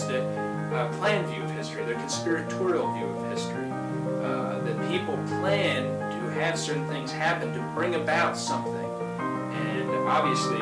there's the planned view of history, the conspiratorial view of history. That people plan to have certain things happen to bring about something. And obviously,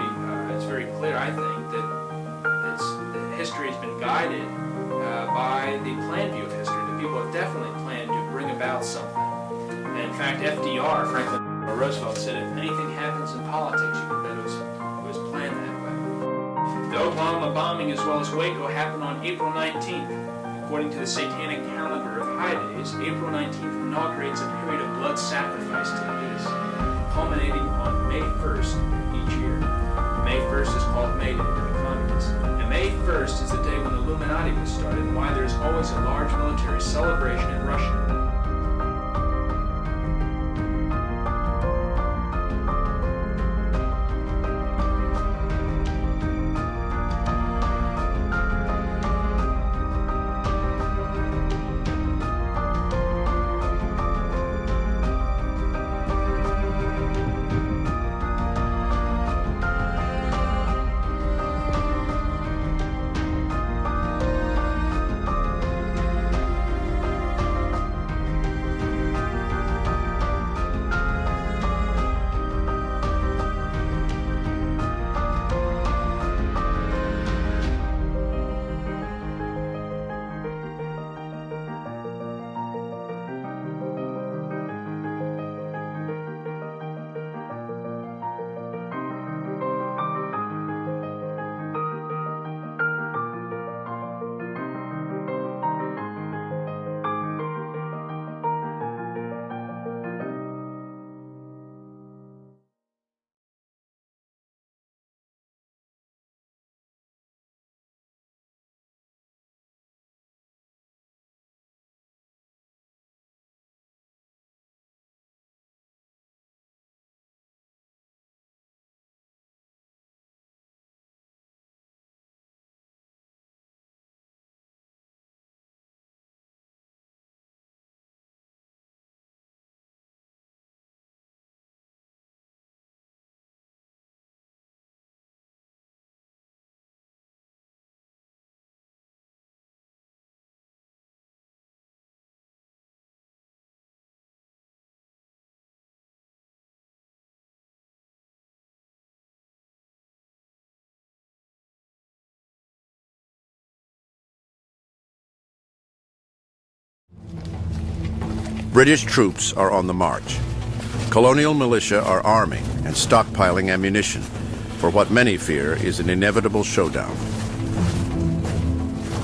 it's very clear, I think, that history has been guided by the planned view of history. That people have definitely planned to bring about something. And in fact, FDR, Franklin Roosevelt, said if anything happens in politics, you can bet it was planned that way. The Oklahoma bombing as well as Waco happened on April 19th. According to the Satanic calendar of high days, April 19th inaugurates a period of blood sacrifice to the beast, culminating on May 1st each year. May 1st is called May Day to the communists. And May 1st is the day when the Illuminati was started and why there's always a large military celebration in Russia. British troops are on the march. Colonial militia are arming and stockpiling ammunition for what many fear is an inevitable showdown.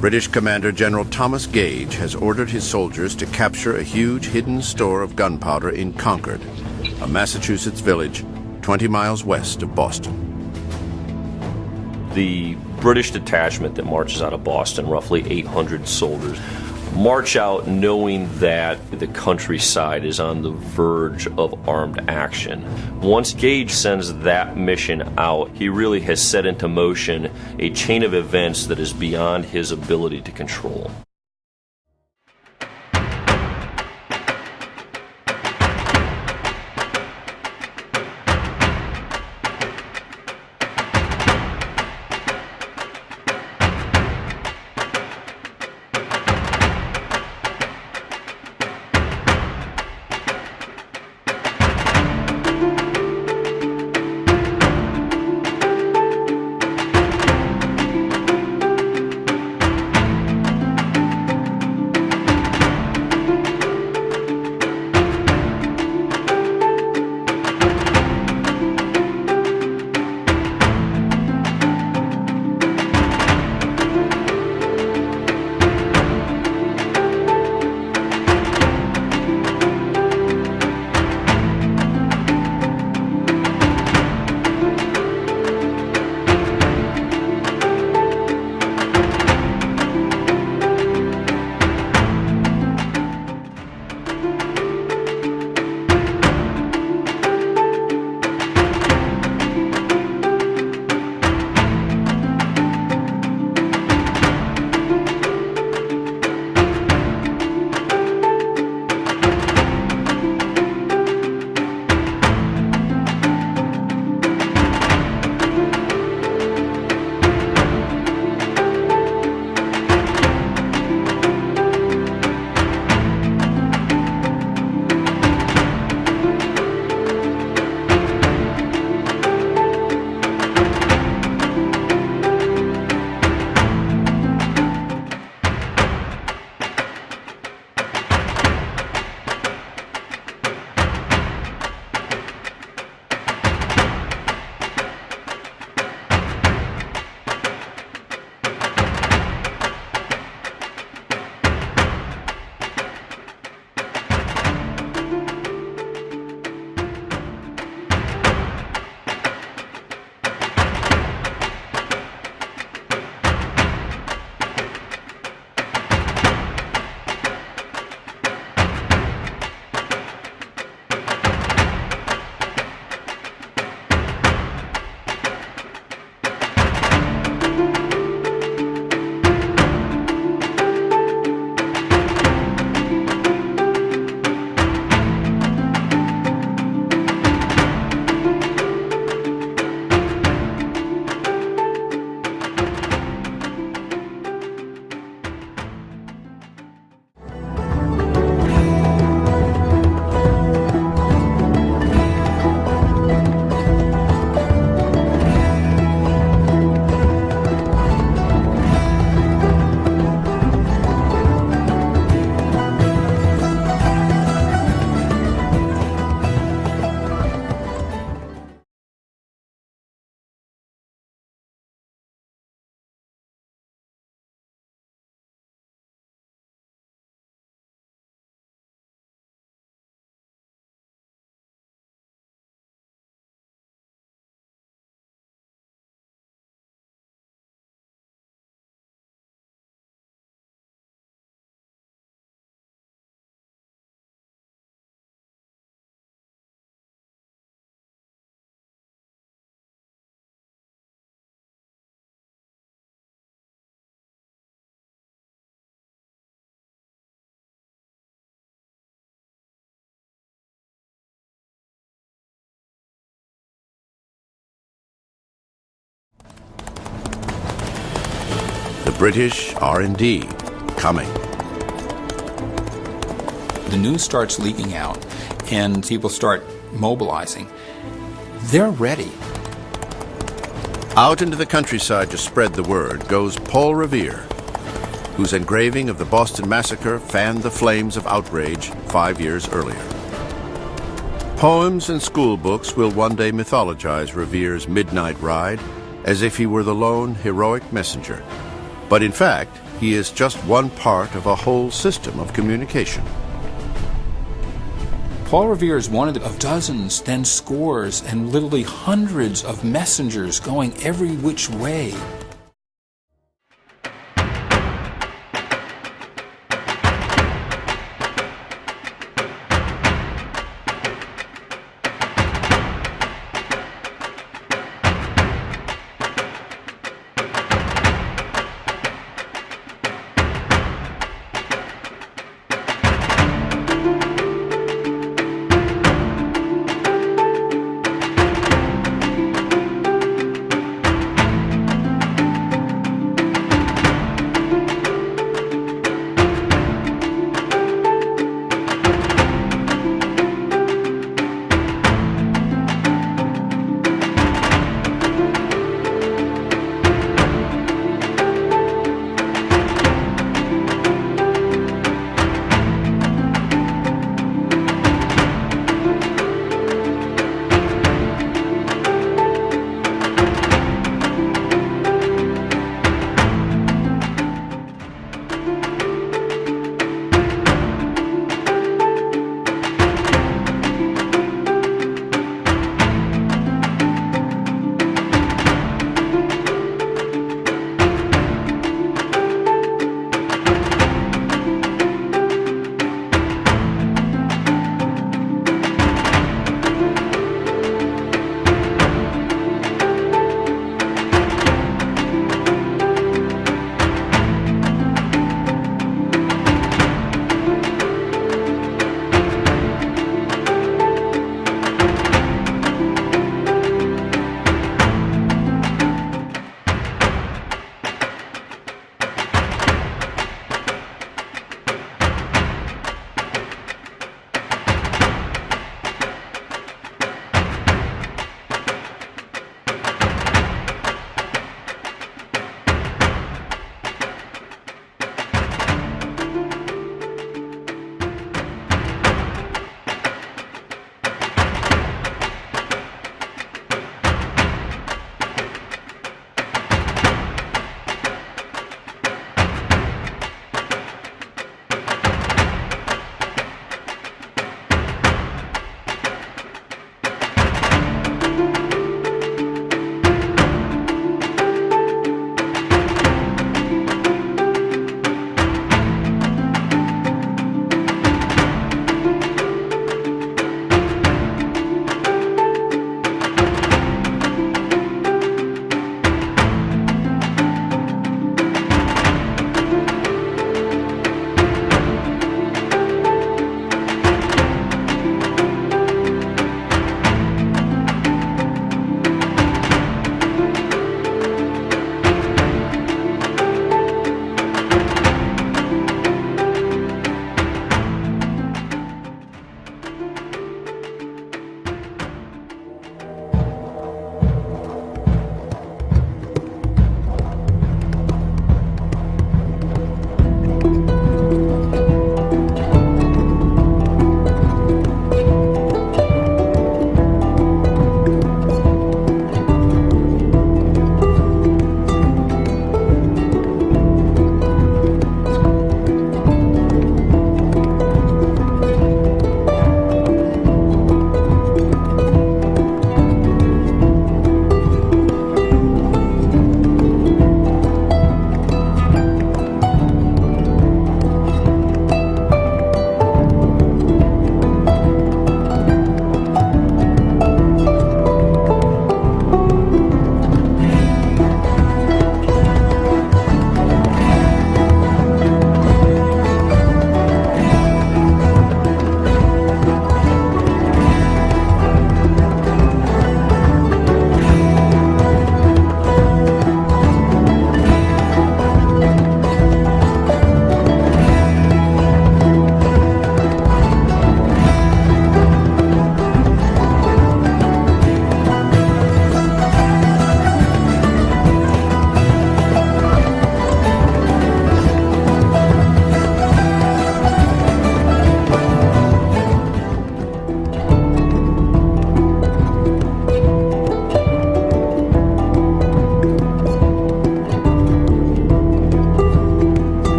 British Commander General Thomas Gage has ordered his soldiers to capture a huge hidden store of gunpowder in Concord, a Massachusetts village 20 miles west of Boston. The British detachment that marches out of Boston, roughly 800 soldiers, march out knowing that the countryside is on the verge of armed action. Once Gage sends that mission out, he really has set into motion a chain of events that is beyond his ability to control. The British are indeed coming. The news starts leaking out, and people start mobilizing. They're ready. Out into the countryside to spread the word goes Paul Revere, whose engraving of the Boston Massacre fanned the flames of outrage 5 years earlier. Poems and school books will one day mythologize Revere's midnight ride as if he were the lone heroic messenger. But in fact, he is just one part of a whole system of communication. Paul Revere is one of dozens, then scores, and literally hundreds of messengers going every which way.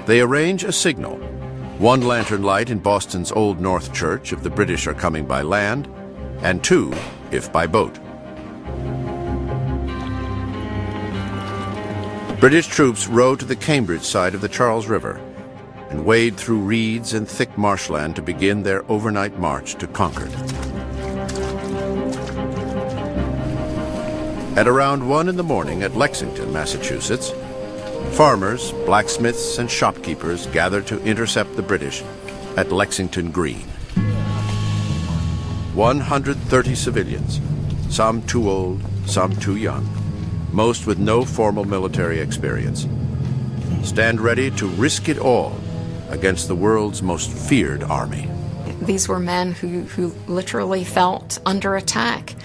They arrange a signal. One lantern light in Boston's Old North Church if the British are coming by land, and two if by boat. British troops row to the Cambridge side of the Charles River and wade through reeds and thick marshland to begin their overnight march to Concord. At around 1 in the morning at Lexington, Massachusetts, farmers, blacksmiths, and shopkeepers gather to intercept the British at Lexington Green. 130 civilians, some too old, some too young, most with no formal military experience, stand ready to risk it all against the world's most feared army. These were men who literally felt under attack.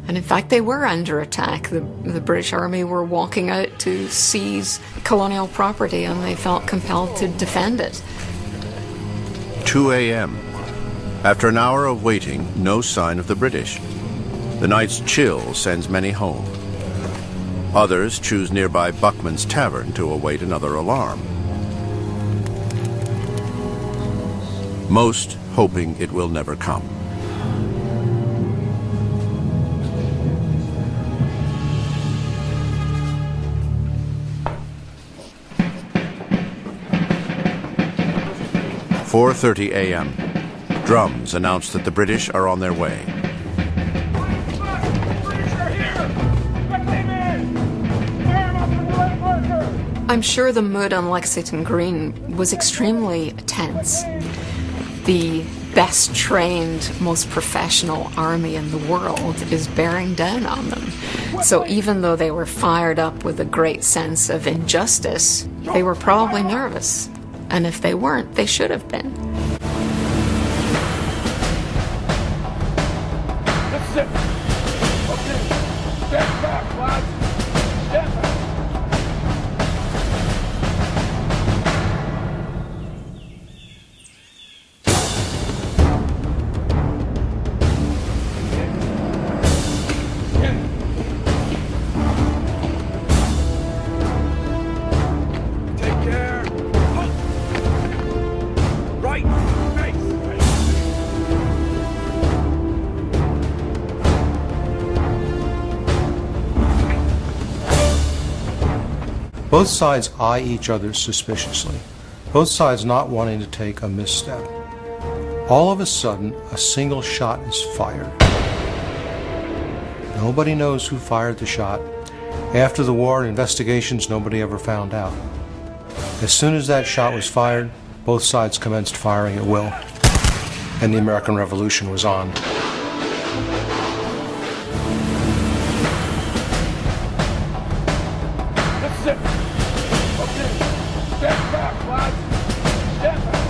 And in fact, they were under attack. The British Army were walking out to seize colonial property, and they felt compelled to defend it. 2 a.m. After an hour of waiting, no sign of the British. The night's chill sends many home. Others choose nearby Buckman's Tavern to await another alarm. Most hoping it will never come. At 4:30 a.m. Drums announce that the British are on their way. I'm sure the mood on Lexington Green was extremely tense. The best trained, most professional army in the world is bearing down on them. So even though they were fired up with a great sense of injustice, they were probably nervous. And if they weren't, they should have been. That's it. Okay. Step back, lads. Step back. Both sides eye each other suspiciously, both sides not wanting to take a misstep. All of a sudden, a single shot is fired. Nobody knows who fired the shot. After the war and investigations, nobody ever found out. As soon as that shot was fired, both sides commenced firing at will, and the American Revolution was on. That's it. Okay. Step back, lads. Step back.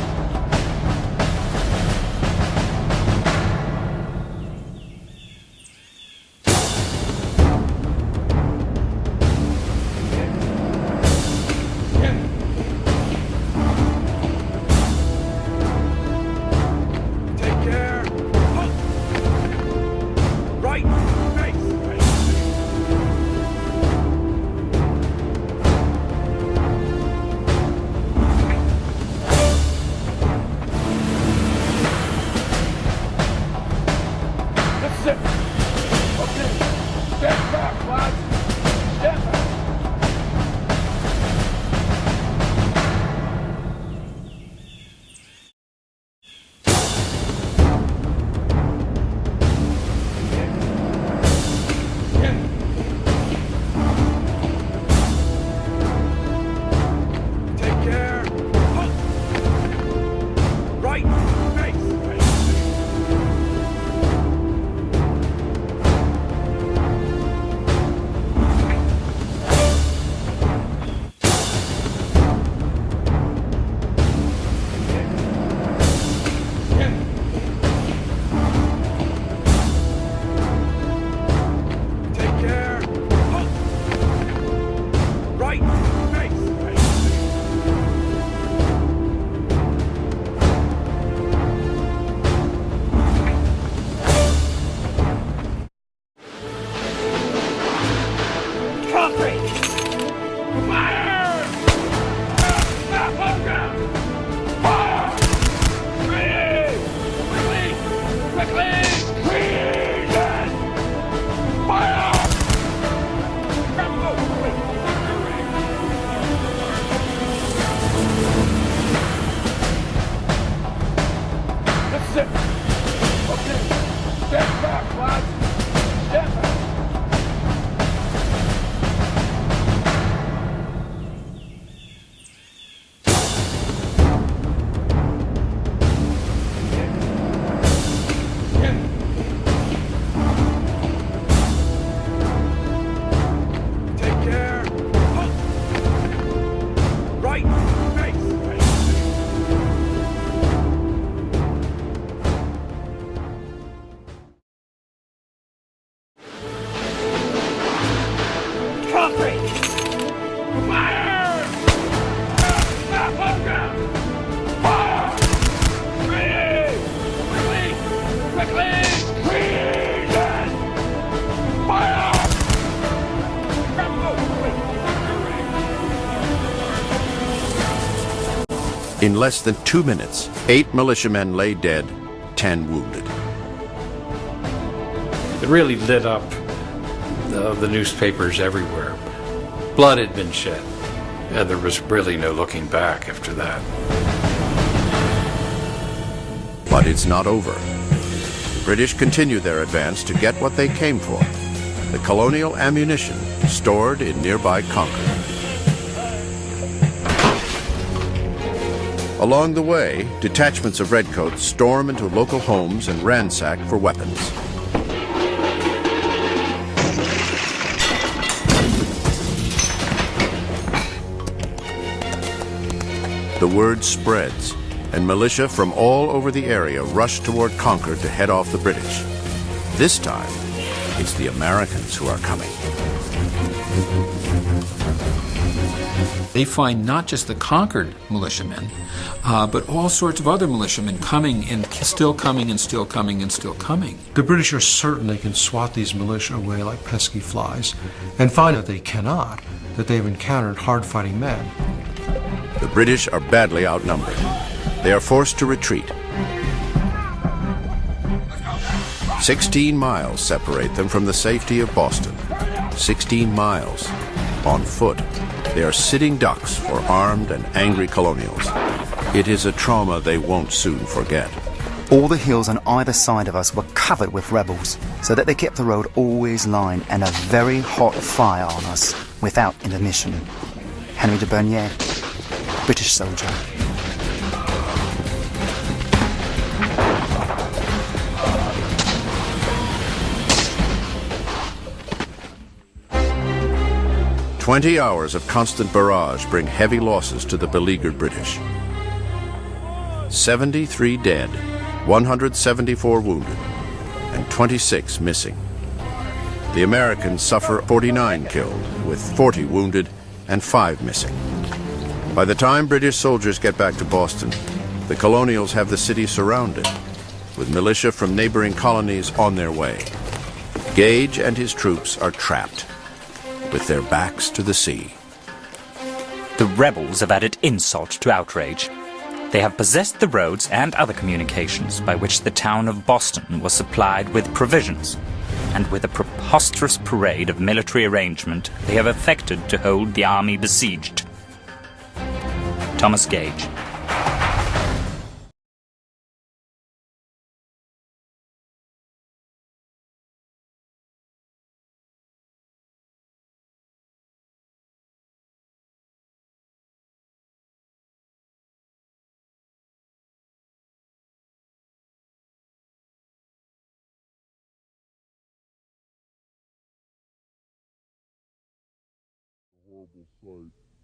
Take care. In less than 2 minutes, 8 militiamen lay dead, 10 wounded. It really lit up the newspapers everywhere. Blood had been shed, and there was really no looking back after that. But it's not over. The British continue their advance to get what they came for, the colonial ammunition stored in nearby Concord. Along the way, detachments of redcoats storm into local homes and ransack for weapons. The word spreads, and militia from all over the area rush toward Concord to head off the British. This time, it's the Americans who are coming. They find not just the conquered militiamen, but all sorts of other militiamen coming and still coming and still coming and still coming. The British are certain they can swat these militia away like pesky flies, and find that they cannot, that they've encountered hard-fighting men. The British are badly outnumbered. They are forced to retreat. 16 miles separate them from the safety of Boston. 16 miles on foot. They are sitting ducks for armed and angry colonials. It is a trauma they won't soon forget. All the hills on either side of us were covered with rebels, so that they kept the road always lined and a very hot fire on us without intermission. Henry de Bernier, British soldier. "20 hours of constant barrage bring heavy losses to the beleaguered British. 73 dead, 174 wounded, and 26 missing. The Americans suffer 49 killed, with 40 wounded and 5 missing. By the time British soldiers get back to Boston, the colonials have the city surrounded, with militia from neighboring colonies on their way. Gage and his troops are trapped, with their backs to the sea. The rebels have added insult to outrage. They have possessed the roads and other communications by which the town of Boston was supplied with provisions, and with a preposterous parade of military arrangement they have effected to hold the army besieged. Thomas Gage. Horrible sight.